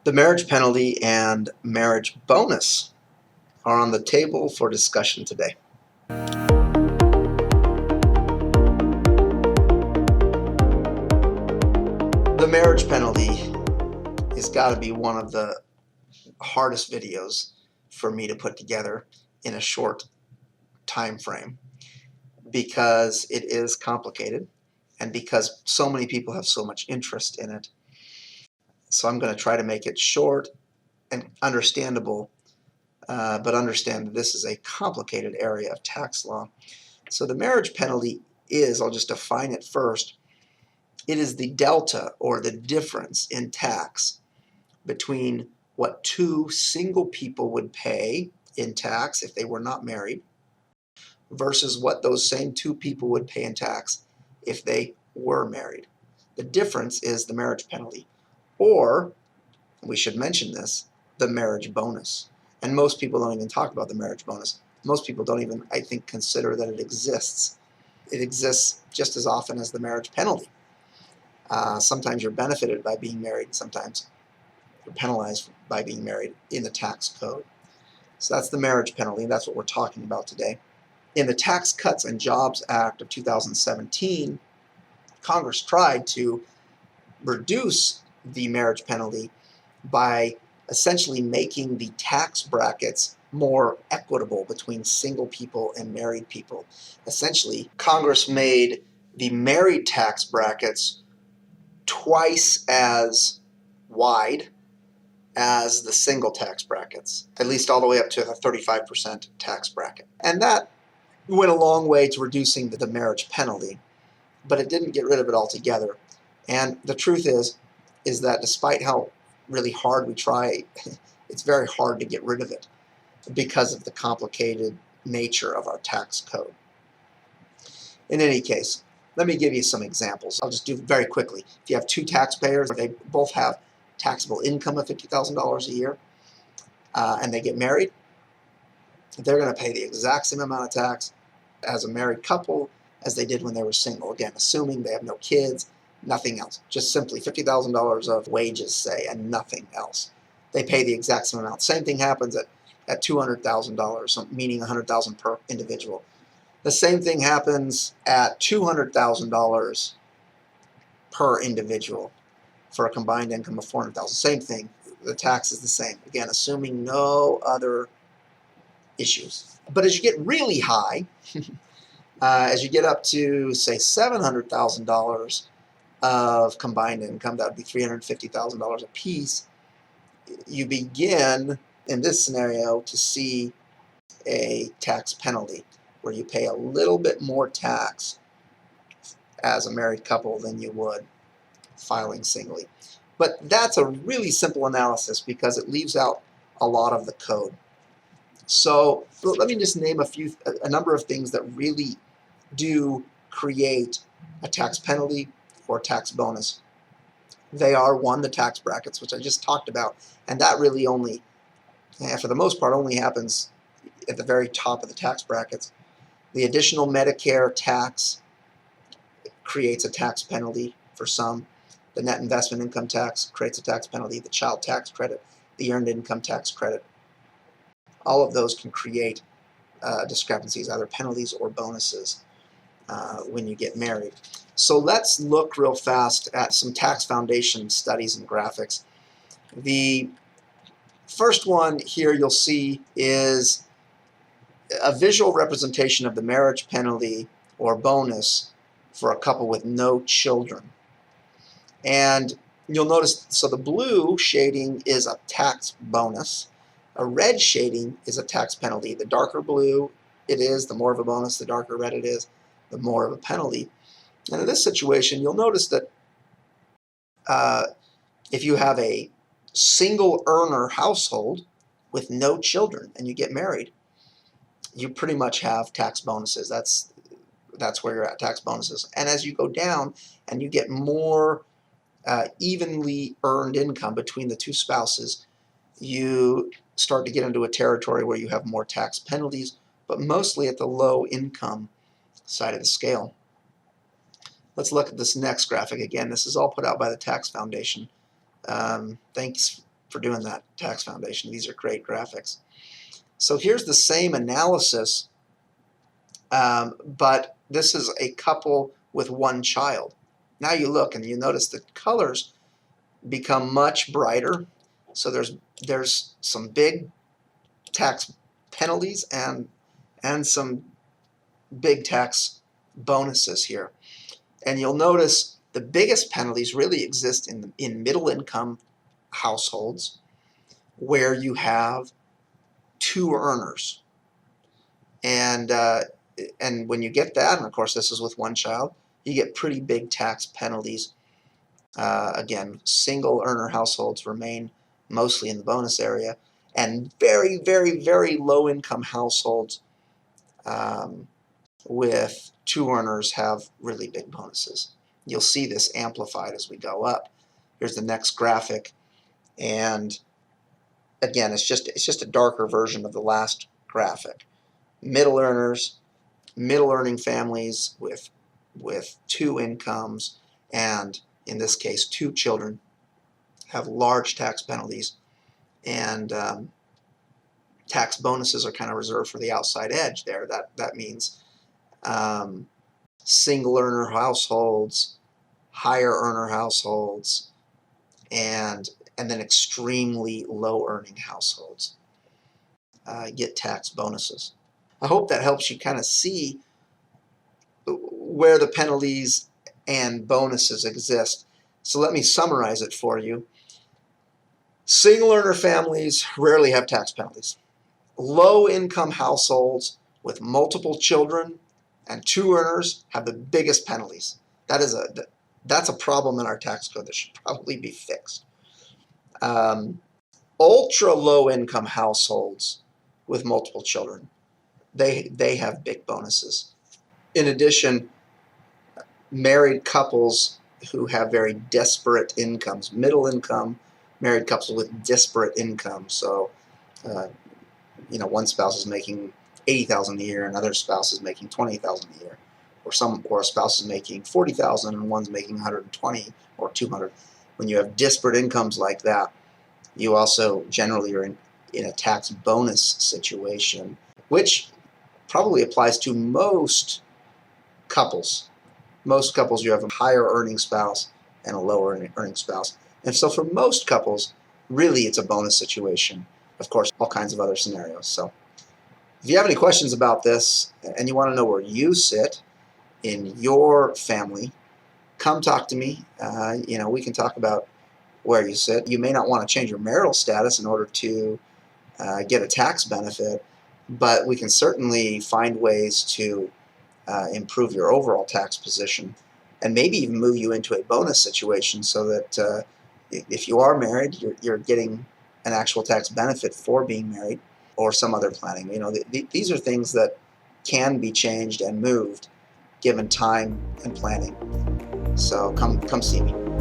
The marriage penalty and marriage bonus are on the table for discussion today. The marriage penalty has got to be one of the hardest videos for me to put together in a short time frame because it is complicated and because so many people have so much interest in it. So I'm going to try to make it short and understandable, but understand that this is a complicated area of tax law. So the marriage penalty is, I'll just define it first, it is the delta or the difference in tax between what two single people would pay in tax if they were not married versus what those same two people would pay in tax if they were married. The difference is the marriage penalty, or we should mention this, the marriage bonus. And most people don't even talk about the marriage bonus. Most people don't even, I think, consider that it exists. It exists just as often as the marriage penalty. Sometimes you're benefited by being married, sometimes you're penalized by being married in the tax code. So that's the marriage penalty, and that's what we're talking about today. In the Tax Cuts and Jobs Act of 2017, Congress tried to reduce the marriage penalty by essentially making the tax brackets more equitable between single people and married people. Essentially, Congress made the married tax brackets twice as wide as the single tax brackets, at least all the way up to a 35% tax bracket. And that went a long way to reducing the marriage penalty, but it didn't get rid of it altogether. And the truth is that despite how really hard we try, it's very hard to get rid of it because of the complicated nature of our tax code. In any case, let me give you some examples. I'll just do very quickly. If you have two taxpayers, they both have taxable income of $50,000 a year, and they get married, they're going to pay the exact same amount of tax as a married couple as they did when they were single. Again, assuming they have no kids, nothing else. Just simply $50,000 of wages, say, and nothing else. They pay the exact same amount. Same thing happens at $200,000, meaning $100,000 per individual. The same thing happens at $200,000 per individual for a combined income of $400,000. Same thing. The tax is the same. Again, assuming no other issues. But as you get really high, as you get up to, say, $700,000 of combined income, that would be $350,000 a piece, you begin, in this scenario, to see a tax penalty where you pay a little bit more tax as a married couple than you would filing singly. But that's a really simple analysis because it leaves out a lot of the code. So let me just name a number of things that really do create a tax penalty or tax bonus. They are, one, the tax brackets, which I just talked about, and that really only, for the most part, only happens at the very top of the tax brackets. The additional Medicare tax creates a tax penalty for some. The net investment income tax creates a tax penalty. The child tax credit, the earned income tax credit, all of those can create discrepancies, either penalties or bonuses when you get married. So let's look real fast at some tax foundation studies and graphics. The first one here you'll see is a visual representation of the marriage penalty or bonus for a couple with no children. And you'll notice, so the blue shading is a tax bonus. A red shading is a tax penalty. The darker blue it is, the more of a bonus. The darker red it is, the more of a penalty. And in this situation, you'll notice that if you have a single earner household with no children and you get married, you pretty much have tax bonuses. That's where you're at, tax bonuses. And as you go down and you get more evenly earned income between the two spouses, you start to get into a territory where you have more tax penalties, but mostly at the low income side of the scale. Let's look at this next graphic again. This is all put out by the Tax Foundation. Thanks for doing that, Tax Foundation. These are great graphics. So here's the same analysis, but this is a couple with one child. Now you look and you notice the colors become much brighter. So there's some big tax penalties and some big tax bonuses here. And you'll notice the biggest penalties really exist in middle income households where you have two earners. And when you get that, and of course this is with one child, you get pretty big tax penalties. Again, single earner households remain mostly in the bonus area, and very, very, very low income households with two earners have really big bonuses. You'll see this amplified as we go up. Here's the next graphic, and again, it's just a darker version of the last graphic. Middle earners, middle earning families with two incomes, and in this case, two children, have large tax penalties, and tax bonuses are kind of reserved for the outside edge there. That means single earner households, higher earner households, and then extremely low earning households get tax bonuses. I hope that helps you kind of see where the penalties and bonuses exist. So let me summarize it for you. Single earner families rarely have tax penalties. Low income households with multiple children and two earners have the biggest penalties. That's a problem in our tax code that should probably be fixed. Ultra low income households with multiple children, they have big bonuses. In addition, married couples who have very disparate incomes, middle income married couples with disparate incomes. So, one spouse is making $80,000 a year, another spouse is making $20,000 a year, or a spouse is making $40,000 and one's making $120,000 or $200,000. When you have disparate incomes like that, you also generally are in a tax bonus situation, which probably applies to most couples. Most couples, you have a higher earning spouse and a lower earning spouse. And so for most couples, really it's a bonus situation. Of course, all kinds of other scenarios. So if you have any questions about this and you want to know where you sit in your family, come talk to me. We can talk about where you sit. You may not want to change your marital status in order to get a tax benefit, but we can certainly find ways to improve your overall tax position and maybe even move you into a bonus situation so that if you are married, you're getting an actual tax benefit for being married or some other planning. These are things that can be changed and moved given time and planning. So come see me.